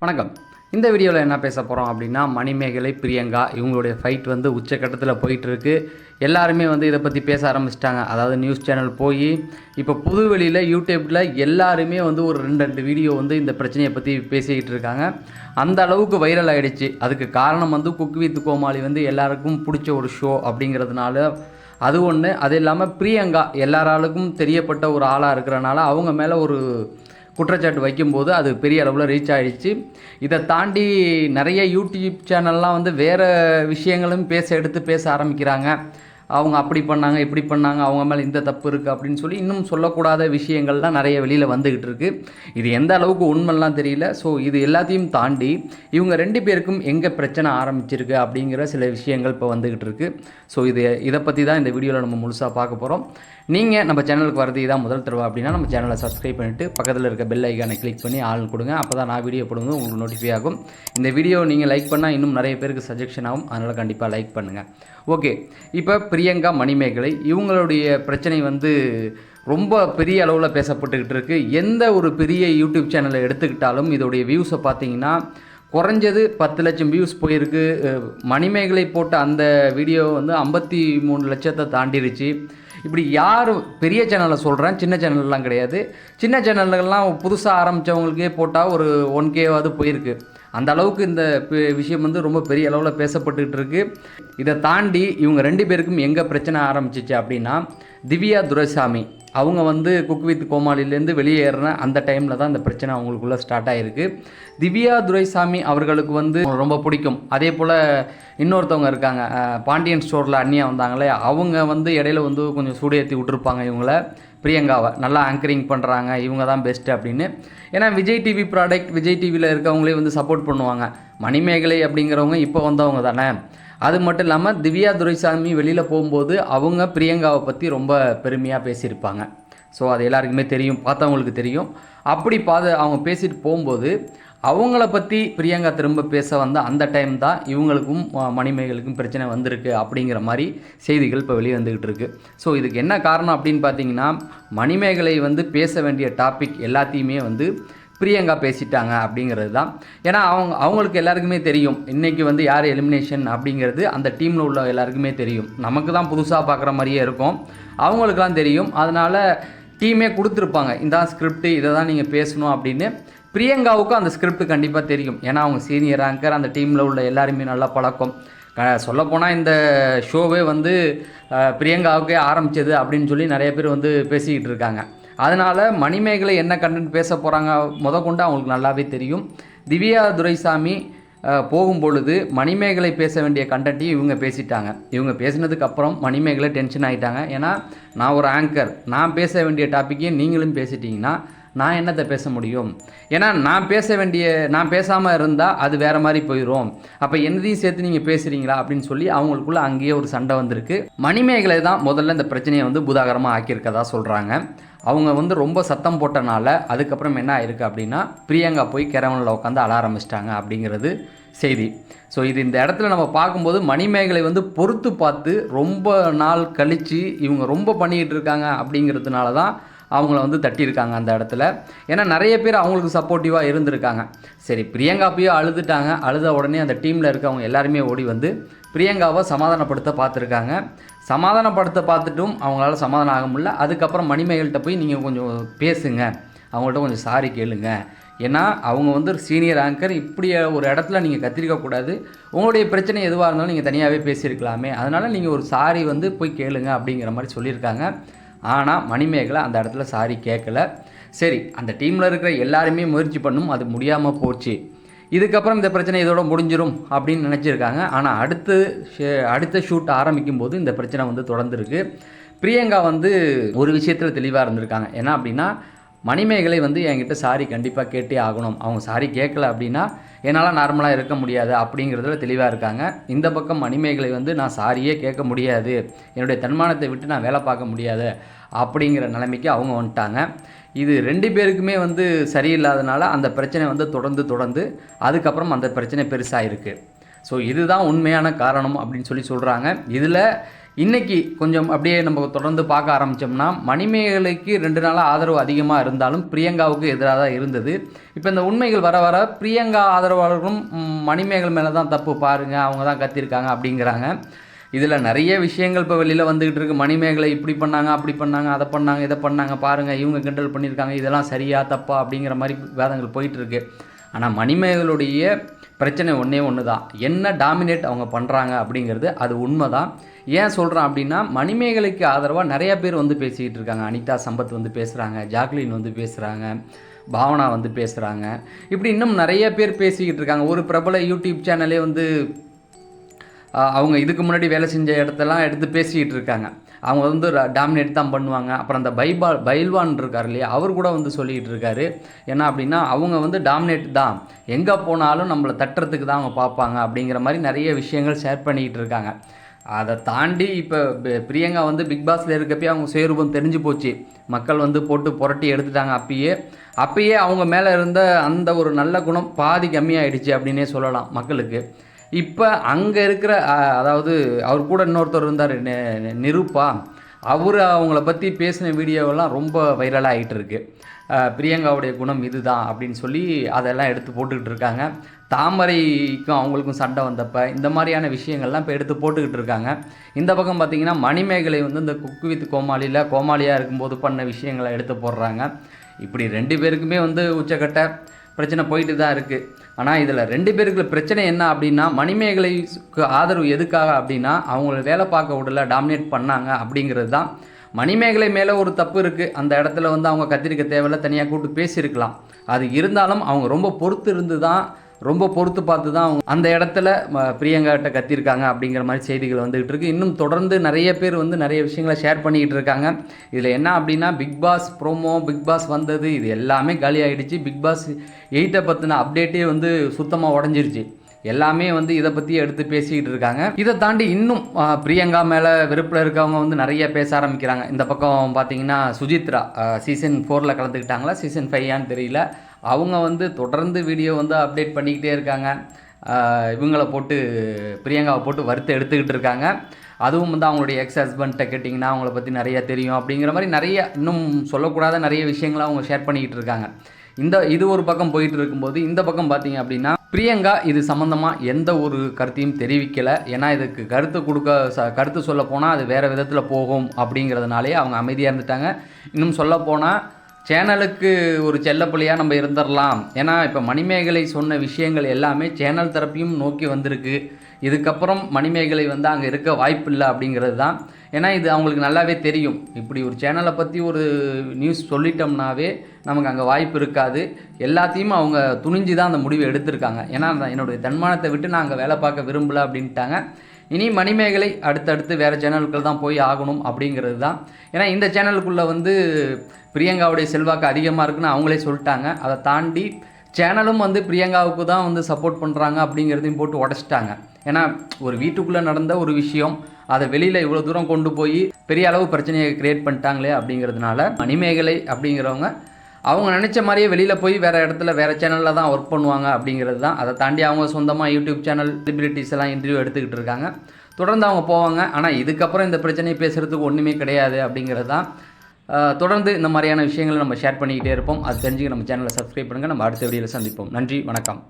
வணக்கம். இந்த வீடியோவில் என்ன பேச போகிறோம் அப்படின்னா, மணிமேகலை, பிரியங்கா இவங்களுடைய ஃபைட் வந்து உச்சக்கட்டத்தில் போயிட்டுருக்கு. எல்லாருமே வந்து இதை பற்றி பேச ஆரம்பிச்சிட்டாங்க. அதாவது நியூஸ் சேனல் போய் இப்போ புதுவெளியில் யூடியூப்பில் எல்லாருமே வந்து ஒரு 2 வீடியோ வந்து இந்த பிரச்சனையை பற்றி பேசிக்கிட்டு இருக்காங்க. அந்த அளவுக்கு வைரல் ஆகிடுச்சு. அதுக்கு காரணம் வந்து குக் வித் கோமாளி வந்து எல்லாருக்கும் பிடிச்ச ஒரு ஷோ அப்படிங்கிறதுனால அது ஒன்று. அது இல்லாமல் பிரியங்கா எல்லாராலுக்கும் தெரியப்பட்ட ஒரு ஆளாக இருக்கிறனால அவங்க மேலே ஒரு குற்றச்சாட்டு வைக்கும்போது அது பெரிய அளவில் ரீச் ஆகிடுச்சு. இதை தாண்டி நிறைய யூடியூப் சேனல்லாம் வந்து வேறு விஷயங்களும் எடுத்து பேச ஆரம்பிக்கிறாங்க. அவங்க அப்படி பண்ணாங்க, இப்படி பண்ணாங்க, அவங்க மேலே இந்த தப்பு இருக்குது அப்படின்னு சொல்லி இன்னும் சொல்லக்கூடாத விஷயங்கள்லாம் நிறைய வெளியில் வந்துக்கிட்டு இருக்குது. இது எந்த அளவுக்கு உண்மைலாம் தெரியல. ஸோ இது எல்லாத்தையும் தாண்டி இவங்க 2 பேருக்கும் எங்கே பிரச்சனை ஆரம்பிச்சிருக்கு அப்படிங்கிற சில விஷயங்கள் இப்போ வந்துக்கிட்டு இருக்குது. ஸோ இதை பற்றி தான் இந்த வீடியோவில் நம்ம முழுசாக பார்க்க போகிறோம். நீங்கள் நம்ம சேனலுக்கு வரது இதான் முதல் தடவை அப்படின்னா நம்ம சேனலை சப்ஸ்கிரைப் பண்ணிவிட்டு பக்கத்தில் இருக்க பெல் ஐக்கானை கிளிக் பண்ணி ஆள் கொடுங்க. அப்போ தான் நான் வீடியோ போடுங்க உங்களுக்கு நோட்டிஃபை ஆகும். இந்த வீடியோ நீங்கள் லைக் பண்ணால் இன்னும் நிறைய பேருக்கு சஜெக்ஷன் ஆகும். அதனால் கண்டிப்பாக லைக் பண்ணுங்கள். ஓகே, இப்போ பிரியங்கா, மணிமேகலை இவங்களுடைய பிரச்சனை வந்து ரொம்ப பெரிய அளவில் பேசப்பட்டுக்கிட்டு இருக்குது. எந்த ஒரு பெரிய யூடியூப் சேனலை எடுத்துக்கிட்டாலும் இதோடைய வியூஸை பார்த்தீங்கன்னா குறைஞ்சது 10 லட்சம் வியூஸ் போயிருக்கு. மணிமேகலை போட்ட அந்த வீடியோ வந்து 53 லட்சத்தை தாண்டிருச்சு. இப்படி யார் பெரிய சேனலில் சொல்கிறேன், சின்ன சேனல்லாம் கிடையாது. சின்ன சேனல்கள்லாம் புதுசாக ஆரம்பித்தவங்களுக்கே போட்டால் ஒரு 1Kவாவது போயிருக்கு. அந்த அளவுக்கு இந்த விஷயம் வந்து ரொம்ப பெரிய அளவில் பேசப்பட்டுக்கிட்டு இருக்குது. இதை தாண்டி இவங்க 2 பேருக்கும் எங்கே பிரச்சனை ஆரம்பிச்சிச்சு அப்படின்னா, திவ்யா துரைசாமி அவங்க வந்து குக் வித் கோமாளிலேருந்து வெளியேறின அந்த டைமில் தான் இந்த பிரச்சனை அவங்களுக்குள்ளே ஸ்டார்ட் ஆகிருக்கு. திவ்யா துரைசாமி அவர்களுக்கு வந்து ரொம்ப பிடிக்கும். அதே போல் இன்னொருத்தவங்க இருக்காங்க, பாண்டியன் ஸ்டோரில் அண்ணியாக வந்தாங்களே, அவங்க வந்து இடையில வந்து கொஞ்சம் சூடேற்றி விட்டுருப்பாங்க இவங்கள, பிரியங்காவை நல்லா ஆங்கரிங் பண்ணுறாங்க, இவங்க தான் பெஸ்ட்டு அப்படின்னு. ஏன்னா விஜய் டிவி ப்ராடக்ட், விஜய் டிவியில் இருக்கவங்களே வந்து சப்போர்ட் பண்ணுவாங்க. மணிமேகலை அப்படிங்கிறவங்க இப்போ வந்தவங்க தானே. அது மட்டும் இல்லாமல் திவ்யா துரைசாமி வெளியில் போகும்போது அவங்க பிரியங்காவை பற்றி ரொம்ப பெருமையாக பேசியிருப்பாங்க. ஸோ அது எல்லாருக்குமே தெரியும், பார்த்தவங்களுக்கு தெரியும். அப்படி அவங்க பேசிட்டு போகும்போது அவங்கள பற்றி பிரியங்கா திரும்ப பேச வந்த அந்த டைம் தான் இவங்களுக்கும் மணிமேகலுக்கும் பிரச்சனை வந்திருக்கு அப்படிங்கிற மாதிரி செய்திகள் இப்போ வெளியே வந்துக்கிட்டு இருக்குது. ஸோ இதுக்கு என்ன காரணம் அப்படின்னு பார்த்தீங்கன்னா, மணிமேகலை வந்து பேச வேண்டிய டாபிக் எல்லாத்தையுமே வந்து பிரியங்கா பேசிட்டாங்க அப்படிங்கிறது தான். ஏன்னா அவங்களுக்கு எல்லாருக்குமே தெரியும் இன்றைக்கி வந்து யார் எலிமினேஷன் அப்படிங்கிறது அந்த டீமில் உள்ள எல்லாருக்குமே தெரியும். நமக்கு தான் புதுசாக பார்க்குற மாதிரியே இருக்கும், அவங்களுக்குலாம் தெரியும். அதனால் டீமே கொடுத்துருப்பாங்க, இந்த ஸ்கிரிப்ட் இதை தான் நீங்கள் பேசணும் அப்படின்னு. பிரியங்காவுக்கும் அந்த ஸ்கிரிப்ட் கண்டிப்பாக தெரியும். ஏன்னா அவங்க சீனியர் ஆங்கர், அந்த டீமில் உள்ள எல்லாருமே நல்லா பழக்கம். சொல்லப்போனால் இந்த ஷோவே வந்து பிரியங்காவுக்கே ஆரம்பித்தது அப்படின்னு சொல்லி நிறைய பேர் வந்து பேசிக்கிட்டு இருக்காங்க. அதனால் மணிமேகலை என்ன கண்டென்ட் பேச போகிறாங்க கொண்டு அவங்களுக்கு நல்லாவே தெரியும். திவ்யா துரைசாமி போகும்பொழுது மணிமேகலை பேச வேண்டிய கண்டென்ட்டையும் இவங்க பேசிட்டாங்க. இவங்க பேசினதுக்கப்புறம் மணிமேகலை டென்ஷன் ஆகிட்டாங்க. ஏன்னா நான் ஒரு ஆங்கர், நான் பேச வேண்டிய டாப்பிக்கையும் நீங்களும் பேசிட்டிங்கன்னா நான் என்னத்தை பேச முடியும்? ஏன்னா நான் பேசாமல் இருந்தால் அது வேறு மாதிரி போயிடும். அப்போ என்னதையும் சேர்த்து நீங்கள் பேசுகிறீங்களா அப்படின்னு சொல்லி அவங்களுக்குள்ளே அங்கேயே ஒரு சண்டை வந்திருக்கு. மணிமேகலை தான் முதல்ல இந்த பிரச்சனையை வந்து பூதாகரமாக ஆக்கியிருக்கதா சொல்கிறாங்க. அவங்க வந்து ரொம்ப சத்தம் போட்டனால அதுக்கப்புறம் என்ன ஆயிருக்கு அப்படின்னா, பிரியங்கா போய் கிரவனில் உட்காந்து அழ ஆரம்பிச்சிட்டாங்க அப்படிங்கிறது செய்தி. ஸோ இந்த இடத்துல நம்ம பார்க்கும்போது மணிமேகலை வந்து பொறுத்து பார்த்து ரொம்ப நாள் கழித்து இவங்க ரொம்ப பண்ணிக்கிட்டு இருக்காங்க அப்படிங்கிறதுனால தான் அவங்கள வந்து தட்டியிருக்காங்க அந்த இடத்துல. ஏன்னா நிறைய பேர் அவங்களுக்கு சப்போர்ட்டிவாக இருந்திருக்காங்க. சரி, பிரியங்கா போய் அழுதுட்டாங்க. அழுத உடனே அந்த டீமில் இருக்கவங்க எல்லாருமே ஓடி வந்து பிரியங்காவை சமாதானப்படுத்த பார்த்துருக்காங்க. சமாதானப்படுத்த பார்த்துட்டும் அவங்களால சமாதானம் ஆக முடியல. அதுக்கப்புறம் மணிமேகல்கிட்ட போய் நீங்கள் கொஞ்சம் பேசுங்க, அவங்கள்ட்ட கொஞ்சம் சாரி கேளுங்க. ஏன்னா அவங்க வந்து சீனியர் ஆங்கர், இப்படி ஒரு இடத்துல நீங்கள் கத்திரிக்கக்கூடாது. உங்களுடைய பிரச்சனை எதுவாக இருந்தாலும் நீங்கள் தனியாகவே பேசியிருக்கலாமே, அதனால் நீங்கள் ஒரு சாரி வந்து போய் கேளுங்க அப்படிங்கிற மாதிரி சொல்லியிருக்காங்க. ஆனால் மணிமேகலை அந்த இடத்துல சாரி கேட்கல. சரி, அந்த டீமில் இருக்கிற எல்லாருமே முயற்சி பண்ணும், அது முடியாமல் போச்சு. இதுக்கப்புறம் இந்த பிரச்சனை இதோட முடிஞ்சிடும் அப்படின்னு நினச்சிருக்காங்க. ஆனால் அடுத்த ஷூட் ஆரம்பிக்கும் போது இந்த பிரச்சனை வந்து தொடர்ந்துருக்கு. பிரியங்கா வந்து ஒரு விஷயத்தில் தெளிவாக இருந்திருக்காங்க. என்ன அப்படின்னா, மணிமேகலை வந்து என்கிட்ட சாரி கண்டிப்பாக கேட்டே ஆகணும், அவங்க சாரி கேட்கல அப்படின்னா என்னால் நார்மலாக இருக்க முடியாது அப்படிங்கிறதுல தெளிவாக இருக்காங்க. இந்த பக்கம் மணிமேகலை வந்து நான் சாரியே கேட்க முடியாது, என்னுடைய தன்மானத்தை விட்டு நான் வேலை பார்க்க முடியாது அப்படிங்கிற நிலைமைக்கு அவங்க வந்துட்டாங்க. இது 2 பேருக்குமே வந்து சரியில்லாதனால அந்த பிரச்சனை வந்து தொடர்ந்து அதுக்கப்புறம் அந்த பிரச்சனை பெருசாக இருக்குது. ஸோ இதுதான் உண்மையான காரணம் அப்படின்னு சொல்லி சொல்கிறாங்க. இதில் இன்றைக்கி கொஞ்சம் அப்படியே நம்ம தொடர்ந்து பார்க்க ஆரம்பித்தோம்னா மணிமேகலைக்கு 2 நாளாக ஆதரவு அதிகமாக இருந்தாலும் பிரியங்காவுக்கு எதிராக தான் இருந்தது. இப்போ இந்த உண்மைகள் வர வர பிரியங்கா ஆதரவாளர்களும் மணிமேகல் மேலே தான் தப்பு, பாருங்கள் அவங்க தான் கத்திருக்காங்க அப்படிங்கிறாங்க. இதில் நிறைய விஷயங்கள் இப்போ வெளியில் வந்துக்கிட்டு இருக்குது. மணிமேகலை இப்படி பண்ணாங்க, அப்படி பண்ணாங்க, அதை பண்ணாங்க, இதை பண்ணாங்க, பாருங்கள் இவங்க கிண்டல் பண்ணியிருக்காங்க, இதெல்லாம் சரியா தப்பா அப்படிங்கிற மாதிரி வாதங்கள் போயிட்டுருக்கு. ஆனால் மணிமேகலுடைய பிரச்சனை ஒன்று தான், என்ன டாமினேட் அவங்க பண்ணுறாங்க அப்படிங்கிறது அது உண்மை தான். ஏன் சொல்கிறேன் அப்படின்னா, மணிமேகலைக்கு ஆதரவாக நிறைய பேர் வந்து பேசிக்கிட்டு இருக்காங்க. அனிதா சம்பத் வந்து பேசுகிறாங்க, ஜாக்லின் வந்து பேசுகிறாங்க, பாவனா வந்து பேசுகிறாங்க, இப்படி இன்னும் நிறைய பேர் பேசிக்கிட்டு இருக்காங்க. ஒரு பிரபல யூடியூப் சேனலே வந்து அவங்க இதுக்கு முன்னாடி வேலை செஞ்ச இடத்தெல்லாம் எடுத்து பேசிக்கிட்டு இருக்காங்க. அவங்க வந்து டாமினேட் தான் பண்ணுவாங்க. அப்புறம் அந்த பைல்வான் இருக்கார் இல்லையா, அவர் கூட வந்து சொல்லிக்கிட்டு இருக்காரு. என்ன அப்படின்னா, அவங்க வந்து டாமினேட் தான், எங்கே போனாலும் நம்மளை தட்டுறதுக்கு தான் அவங்க பார்ப்பாங்க அப்படிங்கிற மாதிரி நிறைய விஷயங்கள் ஷேர் பண்ணிக்கிட்டு இருக்காங்க. அதை தாண்டி இப்போ பிரியங்கா வந்து பிக் பாஸில் இருக்கப்பயே அவங்க சுயரூபம் தெரிஞ்சு போச்சு. மக்கள் வந்து போட்டு புரட்டி எடுத்துட்டாங்க. அப்பயே அவங்க மேலே இருந்த அந்த ஒரு நல்ல குணம் பாதி கம்மியாயிடுச்சு அப்படின்னே சொல்லலாம் மக்களுக்கு. இப்போ அங்கே இருக்கிற அதாவது அவர் கூட இன்னொருத்தர் இருந்தார், நிருப்பா, அவர் அவங்கள பற்றி பேசின வீடியோவெல்லாம் ரொம்ப வைரலாக ஆகிட்டு இருக்கு. பிரியங்காவுடைய குணம் இதுதான் அப்படின்னு சொல்லி அதெல்லாம் எடுத்து போட்டுக்கிட்டு இருக்காங்க. தாமரைக்கும் அவங்களுக்கும் சண்டை வந்தப்போ இந்த மாதிரியான விஷயங்கள்லாம் இப்போ எடுத்து போட்டுக்கிட்டு இருக்காங்க. இந்த பக்கம் பார்த்திங்கன்னா மணிமேகலை வந்து இந்த குக்கு வித் கோமாளியாக இருக்கும்போது பண்ண விஷயங்களை எடுத்து போடுறாங்க. இப்படி 2 பேருக்குமே வந்து உச்சக்கட்ட பிரச்சனை போயிட்டு தான் இருக்குது. ஆனால் இதில் 2 பேருக்கு பிரச்சனை என்ன அப்படின்னா, மணிமேகலைக்கு ஆதரவு எதுக்காக அப்படின்னா, அவங்கள வேலை பார்க்க விடல, டாமினேட் பண்ணாங்க அப்படிங்கிறது தான். மணிமேகலை மேலே ஒரு தப்பு இருக்குது. அந்த இடத்துல வந்து அவங்க கத்திரிக்க தேவையில்ல, தனியாக கூப்பிட்டு பேசியிருக்கலாம். அது இருந்தாலும் அவங்க ரொம்ப பொறுத்து பார்த்து தான் அவங்க அந்த இடத்துல பிரியங்காட்ட கத்திருக்காங்க அப்படிங்கிற மாதிரி செய்திகள் வந்துகிட்டு இருக்குது. இன்னும் தொடர்ந்து நிறைய பேர் வந்து நிறைய விஷயங்களை ஷேர் பண்ணிக்கிட்டு இருக்காங்க. இதில் என்ன அப்படின்னா, Bigg Boss promo, Bigg Boss வந்தது, இது எல்லாமே காலி ஆகிடுச்சு. பிக் பாஸ் 8 பற்றின அப்டேட்டே வந்து சுத்தமாக உடஞ்சிருச்சு. எல்லாமே வந்து இதை பற்றி எடுத்து பேசிக்கிட்டு இருக்காங்க. இதை தாண்டி இன்னும் பிரியங்கா மேலே வெறுப்பில் இருக்கவங்க வந்து நிறைய பேச ஆரம்பிக்கிறாங்க. இந்த பக்கம் பார்த்தீங்கன்னா சுஜித்ரா சீசன் 4 கலந்துக்கிட்டாங்களா, சீசன் 5 தெரியல, அவங்க வந்து தொடர்ந்து வீடியோ வந்து அப்டேட் பண்ணிக்கிட்டே இருக்காங்க. இவங்களை போட்டு பிரியங்காவை போட்டு வறுத்து எடுத்துக்கிட்டு இருக்காங்க. அதுவும் வந்து அவங்களுடைய எக்ஸ் ஹஸ்பண்ட்டை கேட்டிங்கன்னா அவங்கள பற்றி நிறையா தெரியும் அப்படிங்கிற மாதிரி நிறைய இன்னும் சொல்லக்கூடாத நிறைய விஷயங்களை அவங்க ஷேர் பண்ணிக்கிட்டு இருக்காங்க. இது ஒரு பக்கம் போயிட்டு இருக்கும்போது, இந்த பக்கம் பார்த்தீங்க அப்படின்னா பிரியங்கா இது சம்மந்தமாக எந்த ஒரு கருத்தையும் தெரிவிக்கலை. ஏன்னா இதுக்கு கருத்து சொல்ல போனால் அது வேறு விதத்தில் போகும் அப்படிங்கிறதுனாலே அவங்க அமைதியாக இருந்துட்டாங்க. இன்னும் சொல்ல போனால் சேனலுக்கு ஒரு செல்லப்பிள்ளையாக நம்ம இருந்துடலாம். ஏன்னா இப்போ மணிமேகலை சொன்ன விஷயங்கள் எல்லாமே சேனல் தரப்பையும் நோக்கி வந்திருக்கு. இதுக்கப்புறம் மணிமேகலை வந்து அங்கே இருக்க வாய்ப்பு இல்லை அப்படிங்கிறது தான். ஏன்னா இது அவங்களுக்கு நல்லாவே தெரியும். இப்படி ஒரு சேனலை பற்றி ஒரு நியூஸ் சொல்லிட்டோம்னாவே நமக்கு அங்கே வாய்ப்பு இருக்காது. எல்லாத்தையும் அவங்க துணிஞ்சு தான் அந்த முடிவை எடுத்திருக்காங்க. ஏன்னா என்னுடைய தன்மானத்தை விட்டு நான் அங்கே வேலை பார்க்க விரும்பலை அப்படின்ட்டாங்க. இனி மணிமேகலை அடுத்தடுத்து வேறு சேனல்கள் தான் போய் ஆகணும் அப்படிங்கிறது தான். ஏன்னா இந்த சேனலுக்குள்ளே வந்து பிரியங்காவுடைய செல்வாக்கு அதிகமாக இருக்குன்னு அவங்களே சொல்லிட்டாங்க. அதை தாண்டி சேனலும் வந்து பிரியங்காவுக்கு தான் வந்து சப்போர்ட் பண்ணுறாங்க அப்படிங்கிறதையும் போட்டு உடச்சிட்டாங்க. ஏன்னா ஒரு வீட்டுக்குள்ளே நடந்த ஒரு விஷயம் அதை வெளியில் இவ்வளோ தூரம் கொண்டு போய் பெரிய அளவு பிரச்சனையை க்ரியேட் பண்ணிட்டாங்களே அப்படிங்கிறதுனால மணிமேகலை அப்படிங்கிறவங்க அவங்க நினச்ச மாதிரியே வெளியில் போய் வேறு இடத்துல வேறு சேனலில் தான் ஒர்க் பண்ணுவாங்க அப்படிங்கிறது தான். அதை தாண்டி அவங்க சொந்தமாக யூடியூப் சேனல் செலிபிரிட்டிஸ் எல்லாம் இன்டர்வியூ எடுத்துக்கிட்டு இருக்காங்க. தொடர்ந்து அவங்க போவாங்க. ஆனால் இதுக்கப்புறம் இந்த பிரச்சனையை பேசுகிறதுக்கு ஒன்றுமே கிடையாது அப்படிங்கிறது தான். தொடர்ந்து இந்த மாதிரியான விஷயங்களை நம்ம ஷேர் பண்ணிக்கிட்டே இருப்போம். அது தெரிஞ்சுக்க நம்ம சேனலை சப்ஸ்கிரைப் பண்ணுங்கள். நம்ம அடுத்த வீடியோவில் சந்திப்போம். நன்றி, வணக்கம்.